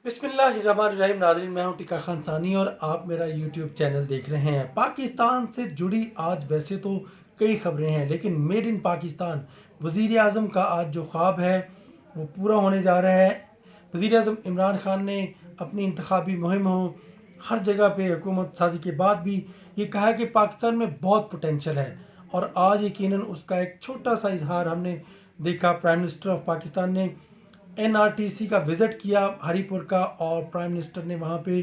बिस्मिल्लाहिर्रहमानिर्रहीम। नाज़रीन, मैं हूं टिका खान सानी और आप मेरा यूट्यूब चैनल देख रहे हैं। पाकिस्तान से जुड़ी आज वैसे तो कई खबरें हैं, लेकिन मेड इन पाकिस्तान वज़ीर आज़म का आज जो ख्वाब है वो पूरा होने जा रहा है। वज़ीर आज़म इमरान खान ने अपनी इंतखाबी मुहिम हो हर जगह पे हुकूमत साजी के बाद भी ये कहा है कि पाकिस्तान में बहुत पोटेंशल है, और आज यकीनन उसका एक छोटा सा इजहार हमने देखा। प्राइम मिनिस्टर ऑफ पाकिस्तान ने एनआरटीसी का विज़िट किया हरीपुर का, और प्राइम मिनिस्टर ने वहाँ पे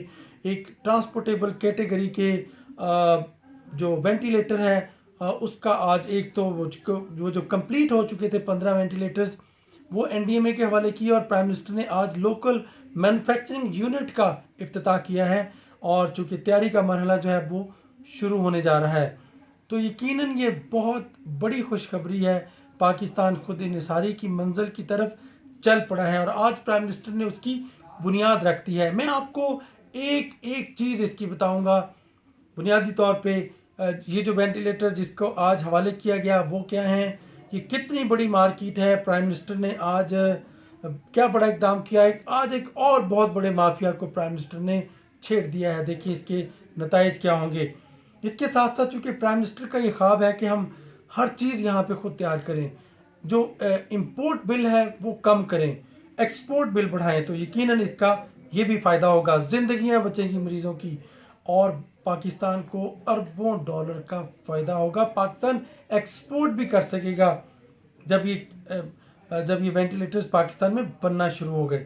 एक ट्रांसपोर्टेबल कैटेगरी के जो वेंटिलेटर है उसका आज एक तो वो जो कंप्लीट हो चुके थे 15 वेंटिलेटर्स वो एनडीएमए के हवाले किए, और प्राइम मिनिस्टर ने आज लोकल मैन्युफैक्चरिंग यूनिट का इफ्तिताह किया है। और चूँकि तैयारी का मरहला जो है वो शुरू होने जा रहा है, तो यकीनन ये बहुत बड़ी खुशखबरी है। पाकिस्तान खुद इंहिसारी की मंजिल की तरफ चल पड़ा है, और आज प्राइम मिनिस्टर ने उसकी बुनियाद रख दी है। मैं आपको एक एक चीज़ इसकी बताऊंगा। बुनियादी तौर पे ये जो वेंटिलेटर जिसको आज हवाले किया गया वो क्या है, ये कितनी बड़ी मार्केट है। प्राइम मिनिस्टर ने आज क्या बड़ा इकदाम किया है। आज एक और बहुत बड़े माफिया को प्राइम मिनिस्टर ने छेड़ दिया है। देखिए इसके नताइज क्या होंगे। इसके साथ साथ चूँकि प्राइम मिनिस्टर का ये ख्वाब है कि हम हर चीज़ यहाँ पे खुद तैयार करें, जो इंपोर्ट बिल है वो कम करें, एक्सपोर्ट बिल बढ़ाएं, तो यकीनन इसका ये भी फ़ायदा होगा। ज़िंदगियाँ बचेंगी मरीज़ों की, और पाकिस्तान को अरबों डॉलर का फ़ायदा होगा। पाकिस्तान एक्सपोर्ट भी कर सकेगा जब ये वेंटिलेटर्स पाकिस्तान में बनना शुरू हो गए।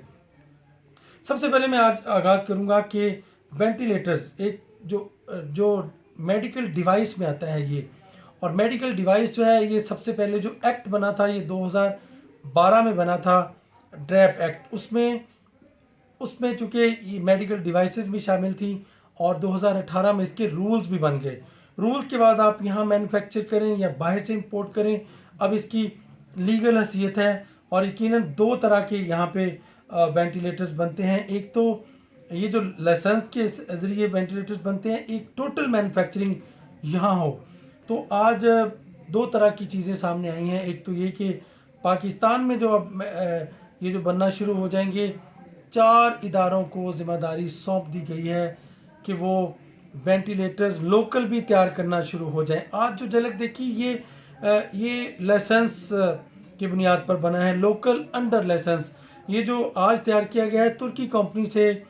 सबसे पहले मैं आज आगाज़ करूँगा कि वेंटिलेटर्स एक जो जो मेडिकल डिवाइस में आता है ये, और मेडिकल डिवाइस जो है ये सबसे पहले जो एक्ट बना था ये 2012 में बना था, ड्रैप एक्ट। उसमें उसमें चूँकि ये मेडिकल डिवाइसेस भी शामिल थी, और 2018 में इसके रूल्स भी बन गए। रूल्स के बाद आप यहाँ मैन्युफैक्चर करें या बाहर से इंपोर्ट करें, अब इसकी लीगल हैसियत है। और यकीनन दो तरह के यहाँ पे वेंटिलेटर्स बनते हैं। एक तो ये जो लाइसेंस के ज़रिए वेंटिलेटर्स बनते हैं, एक टोटल मैन्युफैक्चरिंग यहाँ हो। तो आज दो तरह की चीज़ें सामने आई हैं। एक तो ये कि पाकिस्तान में जो अब ये जो बनना शुरू हो जाएंगे, 4 इदारों को ज़िम्मेदारी सौंप दी गई है कि वो वेंटिलेटर्स लोकल भी तैयार करना शुरू हो जाएं। आज जो झलक देखी ये लाइसेंस की बुनियाद पर बना है, लोकल अंडर लाइसेंस। ये जो आज तैयार किया गया है तुर्की कंपनी से,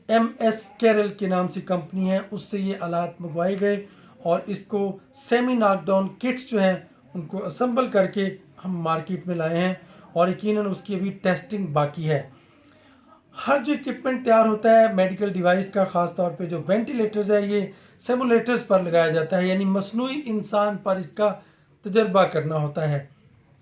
MS कैरल के नाम से कंपनी है, उससे ये आलात मंगवाए गए, और इसको सेमी नॉकडाउन किट्स जो हैं उनको असम्बल करके हम मार्केट में लाए हैं, और यकीनन उसकी अभी टेस्टिंग बाकी है। हर जो इक्विपमेंट तैयार होता है मेडिकल डिवाइस का, ख़ास तौर पे जो वेंटिलेटर्स है ये सिमुलेटर्स पर लगाया जाता है, यानी मसनूई इंसान पर इसका तजर्बा करना होता है,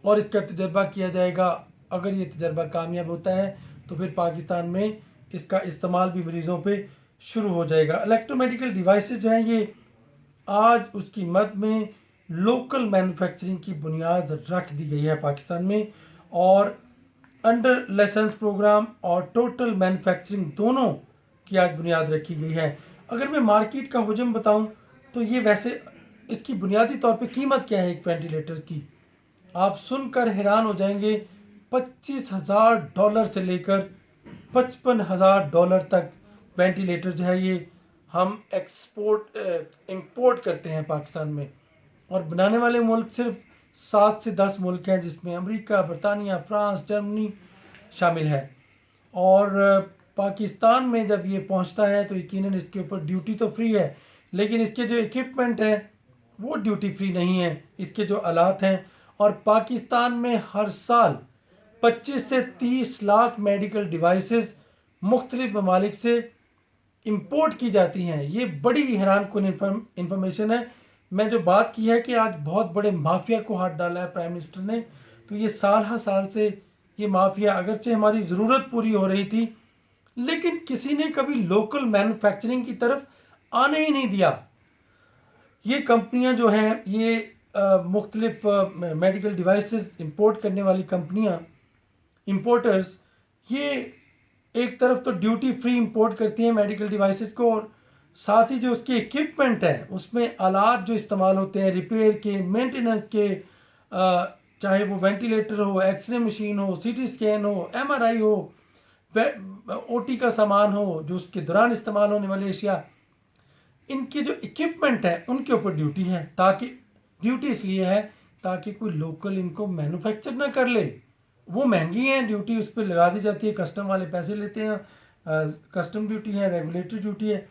और इसका तजर्बा किया जाएगा। अगर ये तजर्बा कामयाब होता है तो फिर पाकिस्तान में इसका इस्तेमाल भी मरीज़ों पे शुरू हो जाएगा। इलेक्ट्रोमेडिकल डिवाइसेस जो हैं ये आज उसकी मद में लोकल मैन्युफैक्चरिंग की बुनियाद रख दी गई है पाकिस्तान में, और अंडर लाइसेंस प्रोग्राम और टोटल मैन्युफैक्चरिंग दोनों की आज बुनियाद रखी गई है। अगर मैं मार्केट का हुजम बताऊं तो ये वैसे इसकी बुनियादी तौर पे कीमत क्या है एक वेंटिलेटर की, आप सुनकर हैरान हो जाएंगे। $25,000 से लेकर $55,000 तक वेंटिलेटर जो है ये हम इंपोर्ट करते हैं पाकिस्तान में, और बनाने वाले मुल्क सिर्फ 7 से 10 मुल्क हैं, जिसमें अमेरिका, बरतानिया, फ्रांस, जर्मनी शामिल है। और पाकिस्तान में जब ये पहुंचता है तो यकीनन इसके ऊपर ड्यूटी तो फ्री है, लेकिन इसके जो इक्विपमेंट है वो ड्यूटी फ्री नहीं है, इसके जो आलात हैं। और पाकिस्तान में हर साल 25 से 30 लाख मेडिकल डिवाइसेस मुख्तलिफ ममालिक से इंपोर्ट की जाती हैं। ये बड़ी हैरान कुन इंफॉर्मेशन है। मैं जो बात की है कि आज बहुत बड़े माफिया को हाथ डाला है प्राइम मिनिस्टर ने, तो ये साल हर साल से ये माफिया, अगरचे हमारी ज़रूरत पूरी हो रही थी लेकिन किसी ने कभी लोकल मैन्युफैक्चरिंग की तरफ आने ही नहीं दिया। ये कंपनियां जो हैं ये मुख्तलिफ मेडिकल डिवाइसेस इंपोर्ट करने वाली कंपनियां, इंपोर्टर्स, ये एक तरफ तो ड्यूटी फ्री इंपोर्ट करती हैं मेडिकल डिवाइसेस को, और साथ ही जो उसके इक्विपमेंट हैं उसमें आलात जो इस्तेमाल होते हैं रिपेयर के, मेंटेनेंस के, चाहे वो वेंटिलेटर हो, एक्सरे मशीन हो, CT स्कैन हो, MRI हो, OT का सामान हो, जो उसके दौरान इस्तेमाल होने वाली अशिया, इनके जो इक्विपमेंट है उनके ऊपर ड्यूटी है, ताकि ड्यूटी इसलिए है ताकि कोई लोकल इनको मैन्युफैक्चर ना कर ले। वो महंगी हैं, ड्यूटी उस पर लगा दी जाती है, कस्टम वाले पैसे लेते हैं, कस्टम ड्यूटी है, रेगुलेटरी ड्यूटी है।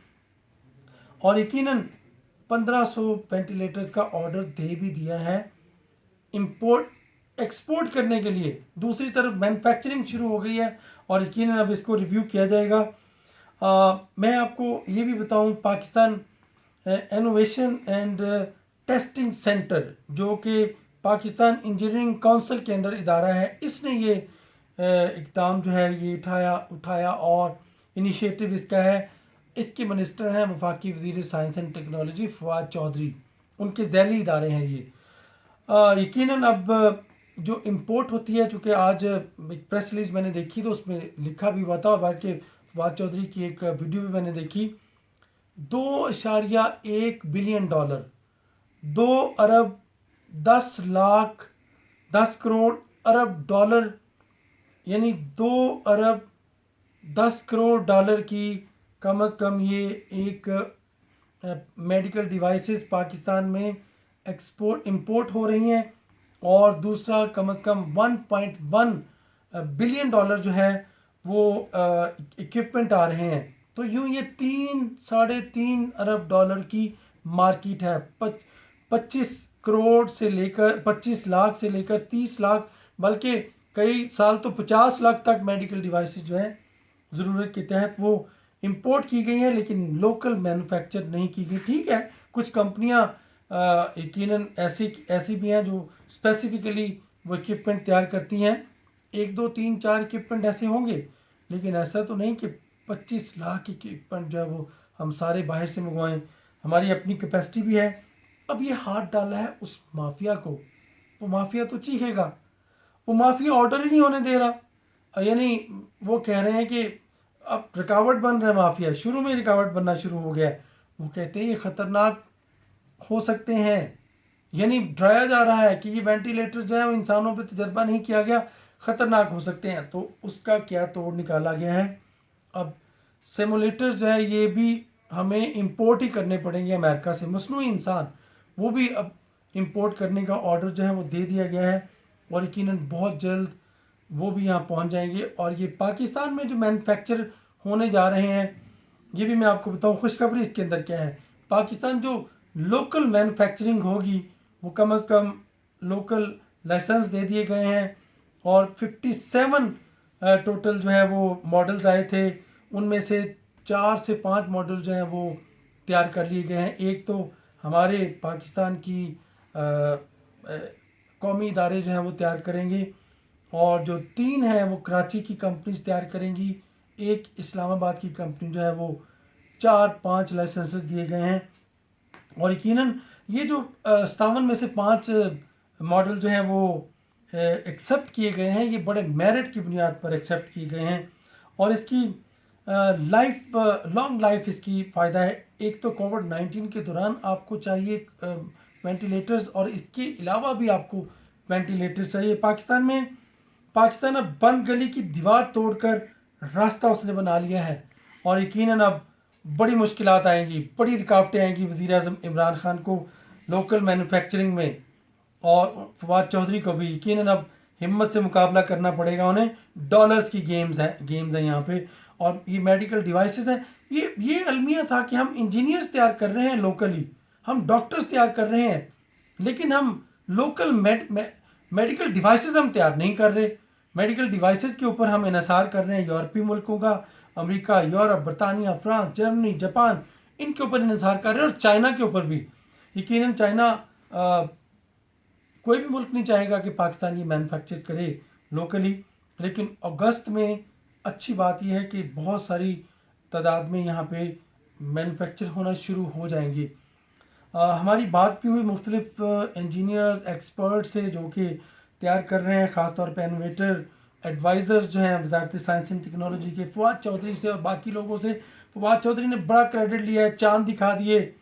और यकीनन 1500 वेंटिलेटर्स का ऑर्डर दे भी दिया है इंपोर्ट एक्सपोर्ट करने के लिए। दूसरी तरफ मैन्युफैक्चरिंग शुरू हो गई है और यकीनन अब इसको रिव्यू किया जाएगा। मैं आपको ये भी बताऊं, Pakistan innovation and testing centre, जो कि पाकिस्तान इंजीनियरिंग काउंसिल के अंदर इदारा है, इसने ये इक़दाम जो है ये उठाया और इनिशिएटिव इसका है। इसके मिनिस्टर हैं वफाकी वज़ीर science and technology Fawad Chaudhry, उनके ज़ैली इदारे हैं ये। यकीनन अब जो इंपोर्ट होती है, चूँकि आज एक प्रेस रिलीज मैंने देखी तो उसमें लिखा भी हुआ था, और बाद के फवाद चौधरी की एक वीडियो भी मैंने देखी, 2.1 बिलियन डॉलर, 2 अरब 10 लाख 10 करोड़ अरब डॉलर, यानी 2 अरब 10 करोड़ डॉलर की कम अज़ कम ये एक मेडिकल डिवाइसेस पाकिस्तान में इंपोर्ट हो रही हैं। और दूसरा कम अज़ कम 1.1 बिलियन डॉलर जो है वो इक्विपमेंट आ रहे हैं। तो यूँ ये 3-3.5 अरब डॉलर की मार्केट है। 25 करोड़ से लेकर 25 लाख से लेकर 30 लाख, बल्कि कई साल तो 50 लाख तक मेडिकल डिवाइसेस जो हैं ज़रूरत के तहत वो इंपोर्ट की गई हैं, लेकिन लोकल मैन्युफैक्चर नहीं की गई। ठीक है, कुछ कंपनियां यकीनन ऐसी भी हैं जो स्पेसिफिकली वो इक्विपमेंट तैयार करती हैं, 1 2 3 4 इक्विपमेंट ऐसे होंगे, लेकिन ऐसा तो नहीं कि 25 लाख इक्विपमेंट जो है वो हम सारे बाहर से मंगवाएं। हमारी अपनी कैपेसिटी भी है। अब ये हाथ डाला है उस माफिया को, वो माफिया तो चीखेगा, वो माफिया ऑर्डर ही नहीं होने दे रहा। यानी वो कह रहे हैं कि अब रुकावट बन रहा है, माफिया शुरू में रुकावट बनना शुरू हो गया है। वो कहते हैं ये ख़तरनाक हो सकते हैं, यानी डराया जा रहा है कि ये वेंटिलेटर जो है वो इंसानों पर तजर्बा नहीं किया गया, ख़तरनाक हो सकते हैं। तो उसका क्या तोड़ निकाला गया है। अब सिमुलेटर्स जो है ये भी हमें इंपोर्ट ही करने पड़ेंगे अमेरिका से, मसनूई इंसान, वो भी अब इंपोर्ट करने का ऑर्डर जो है वो दे दिया गया है, और यकीनन बहुत जल्द वो भी यहाँ पहुँच जाएंगे। और ये पाकिस्तान में जो मैन्युफैक्चर होने जा रहे हैं, ये भी मैं आपको बताऊँ खुशखबरी इसके अंदर क्या है। पाकिस्तान जो लोकल मैन्युफैक्चरिंग होगी वो कम अज़ कम लोकल लाइसेंस दे दिए गए हैं, और 57 टोटल जो है वो मॉडल्स आए थे, उनमें से 4 से 5 मॉडल जो हैं वो तैयार कर लिए गए हैं। एक तो हमारे पाकिस्तान की कौमी इदारे जो हैं वो तैयार करेंगे, और जो 3 हैं वो कराची की कंपनीज तैयार करेंगी, एक इस्लामाबाद की कंपनी जो है वो 4-5 लाइसेंसेस दिए गए हैं। और यकीनन ये जो 57 में से 5 मॉडल जो हैं वो एक्सेप्ट किए गए हैं, ये बड़े मेरिट की बुनियाद पर एक्सेप्ट किए गए हैं, और इसकी लॉन्ग लाइफ इसकी फ़ायदा है। एक तो कोविड-19 के दौरान आपको चाहिए वेंटिलेटर्स, और इसके अलावा भी आपको वेंटिलेटर्स चाहिए। पाकिस्तान अब बंद गली की दीवार तोड़कर रास्ता उसने बना लिया है, और यकीनन अब बड़ी मुश्किलात आएंगी, बड़ी रुकावटें आएंगी वज़ीर आज़म इमरान खान को लोकल मैन्युफैक्चरिंग में, और फवाद चौधरी को भी यकीनन अब हिम्मत से मुकाबला करना पड़ेगा उन्हें। डॉलर्स की गेम्स हैं यहाँ पे, और ये मेडिकल डिवाइसेस हैं। ये अलमिया था कि हम इंजीनियर्स तैयार कर रहे हैं लोकली, हम डॉक्टर्स तैयार कर रहे हैं, लेकिन हम लोकल मेडिकल डिवाइसेस हम तैयार नहीं कर रहे। मेडिकल डिवाइसेस के ऊपर हम इन्हिसार कर रहे हैं यूरोपीय मुल्कों का, अमेरिका, यूरोप, बरतानिया, फ्रांस, जर्मनी, जापान, इनके ऊपर इन्हिसार कर रहे हैं, और चाइना के ऊपर भी। यकीनन चाइना कोई भी मुल्क नहीं चाहेगा कि पाकिस्तान ये मैन्युफैक्चर करे लोकली, लेकिन अगस्त में अच्छी बात यह है कि बहुत सारी तादाद में यहाँ पे मैन्युफैक्चर होना शुरू हो जाएंगे। हमारी बात भी हुई मुख्तलिफ इंजीनियर एक्सपर्ट से जो कि तैयार कर रहे हैं, ख़ासतौर पे इनोवेटर एडवाइज़र्स जो हैं वज़ारत साइंस एंड टेक्नोलॉजी के, फवाद चौधरी से और बाकी लोगों से। फवाद चौधरी ने बड़ा क्रेडिट लिया है, चांद दिखा दिए,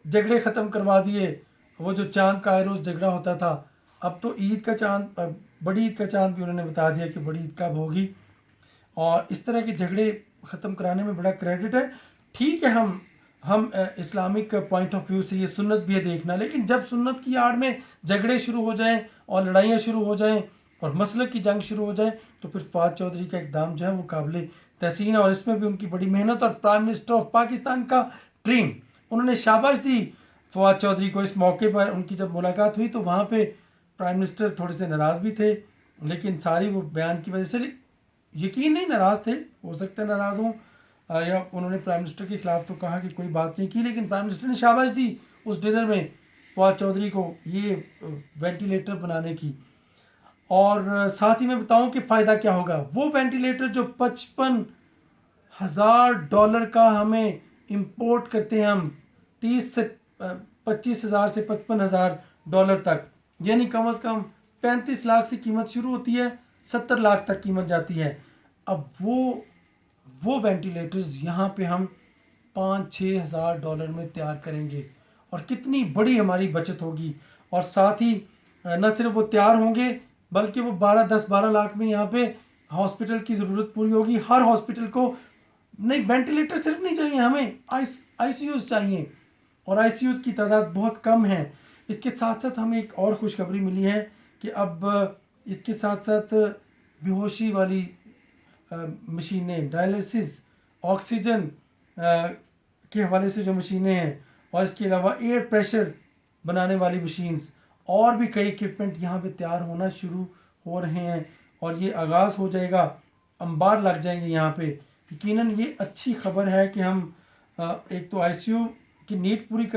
झगड़े ख़त्म करवा दिए। वो जो चांद का आए रोज़ झगड़ा होता था, अब तो ईद का चांद, बड़ी ईद का चांद भी उन्होंने बता दिया कि बड़ी ईद कब होगी। اور اس طرح کے جھگڑے ختم کرانے میں بڑا کریڈٹ ہے. ٹھیک ہے ہم اسلامک پوائنٹ آف ویو سے یہ سنت بھی ہے دیکھنا، لیکن جب سنت کی آڑ میں جھگڑے شروع ہو جائیں اور لڑائیاں شروع ہو جائیں اور مسلک کی جنگ شروع ہو جائے تو پھر فواد چودھری کا اقدام جو ہے وہ قابل تحسین ہے. اور اس میں بھی ان کی بڑی محنت، اور پرائم منسٹر آف پاکستان کا ڈریم، انہوں نے شاباش دی فواد چودھری کو. اس موقع پر ان کی جب ملاقات ہوئی تو وہاں پہ پرائم منسٹر تھوڑے سے ناراض بھی تھے، لیکن ساری وہ بیان کی وجہ سے یقین نہیں ناراض تھے، ہو سکتا ہے ناراض ہوں، یا انہوں نے پرائم منسٹر کے خلاف تو کہا کہ کوئی بات نہیں کی، لیکن پرائم منسٹر نے شاباش دی اس ڈنر میں فواد چودھری کو یہ وینٹیلیٹر بنانے کی. اور ساتھ ہی میں بتاؤں کہ فائدہ کیا ہوگا. وہ وینٹیلیٹر جو $55,000 کا ہمیں امپورٹ کرتے ہیں ہم، 25,000 سے $55,000 تک، یعنی کم از کم 35 لاکھ سے قیمت شروع ہوتی ہے، 70 لاکھ تک قیمت جاتی ہے. اب وہ وینٹیلیٹرز یہاں پہ ہم $5,000-6,000 میں تیار کریں گے، اور کتنی بڑی ہماری بچت ہوگی. اور ساتھ ہی نہ صرف وہ تیار ہوں گے بلکہ وہ 12 لاکھ میں یہاں پہ ہاسپٹل کی ضرورت پوری ہوگی. ہر ہاسپٹل کو نہیں، وینٹیلیٹر صرف نہیں چاہیے ہمیں، آئی سی یوز چاہیے، اور آئی سی یوز کی تعداد بہت کم ہے. اس کے ساتھ ساتھ ہمیں ایک اور خوشخبری ملی ہے کہ اب اس کے ساتھ ساتھ بے ہوشی والی مشینیں، ڈائلیسس، آکسیجن کے حوالے سے جو مشینیں ہیں، اور اس کے علاوہ ایئر پریشر بنانے والی مشینز، اور بھی کئی اکوپمنٹ یہاں پہ تیار ہونا شروع ہو رہے ہیں، اور یہ آغاز ہو جائے گا، انبار لگ جائیں گے یہاں پہ. یقیناً یہ اچھی خبر ہے کہ ہم ایک تو آئی سی یو کی نیڈ پوری کر